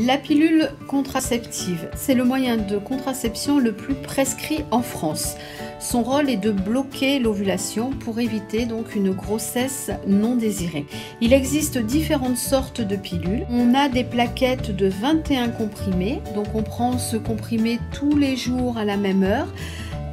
La pilule contraceptive, c'est le moyen de contraception le plus prescrit en France. Son rôle est de bloquer l'ovulation pour éviter donc une grossesse non désirée. Il existe différentes sortes de pilules. On a des plaquettes de 21 comprimés, donc on prend ce comprimé tous les jours à la même heure.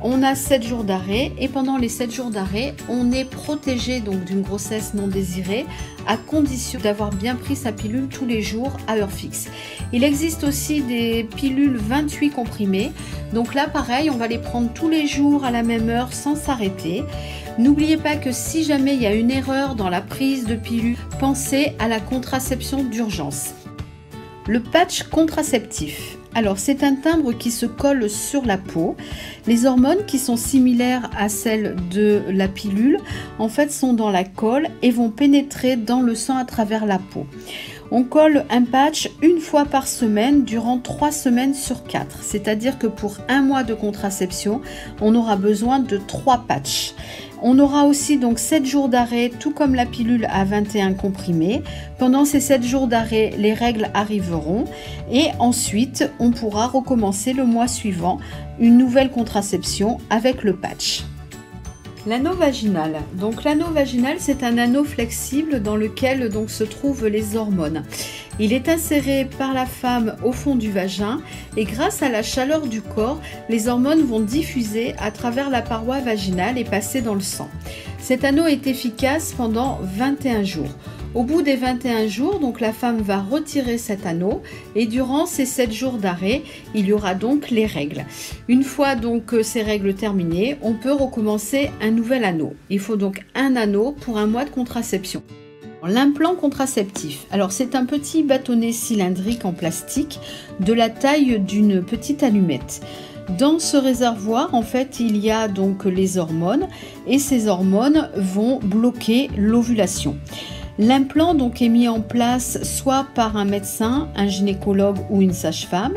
On a 7 jours d'arrêt et pendant les 7 jours d'arrêt, on est protégé donc d'une grossesse non désirée à condition d'avoir bien pris sa pilule tous les jours à heure fixe. Il existe aussi des pilules 28 comprimés. Donc là, pareil, on va les prendre tous les jours à la même heure sans s'arrêter. N'oubliez pas que si jamais il y a une erreur dans la prise de pilule, pensez à la contraception d'urgence. Le patch contraceptif. Alors, c'est un timbre qui se colle sur la peau. Les hormones qui sont similaires à celles de la pilule, en fait, sont dans la colle et vont pénétrer dans le sang à travers la peau. On colle un patch une fois par semaine durant 3 semaines sur 4. C'est-à-dire que pour un mois de contraception, on aura besoin de 3 patchs. On aura aussi donc 7 jours d'arrêt, tout comme la pilule à 21 comprimés. Pendant ces 7 jours d'arrêt, les règles arriveront et ensuite, on pourra recommencer le mois suivant une nouvelle contraception avec le patch. L'anneau vaginal. Donc l'anneau vaginal, c'est un anneau flexible dans lequel donc se trouvent les hormones. Il est inséré par la femme au fond du vagin et grâce à la chaleur du corps, les hormones vont diffuser à travers la paroi vaginale et passer dans le sang. Cet anneau est efficace pendant 21 jours. Au bout des 21 jours, donc la femme va retirer cet anneau et durant ces 7 jours d'arrêt, il y aura donc les règles. Une fois donc ces règles terminées, on peut recommencer un nouvel anneau. Il faut donc un anneau pour un mois de contraception. L'implant contraceptif. Alors c'est un petit bâtonnet cylindrique en plastique de la taille d'une petite allumette. Dans ce réservoir, en fait, il y a donc les hormones et ces hormones vont bloquer l'ovulation. L'implant donc est mis en place soit par un médecin, un gynécologue ou une sage-femme.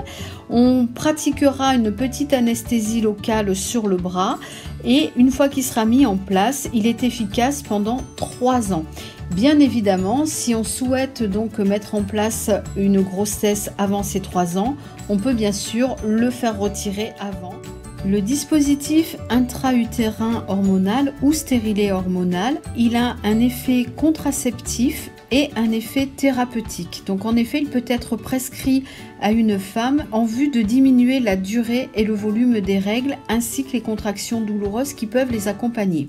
On pratiquera une petite anesthésie locale sur le bras et une fois qu'il sera mis en place, il est efficace pendant 3 ans. Bien évidemment, si on souhaite donc mettre en place une grossesse avant ces 3 ans, on peut bien sûr le faire retirer avant. Le dispositif intra-utérin hormonal ou stérilet hormonal, il a un effet contraceptif et un effet thérapeutique. Donc en effet, il peut être prescrit à une femme en vue de diminuer la durée et le volume des règles ainsi que les contractions douloureuses qui peuvent les accompagner.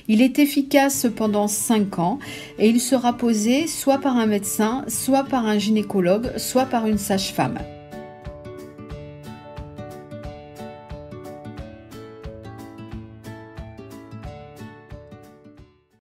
Il est efficace pendant 5 ans et il sera posé soit par un médecin, soit par un gynécologue, soit par une sage-femme.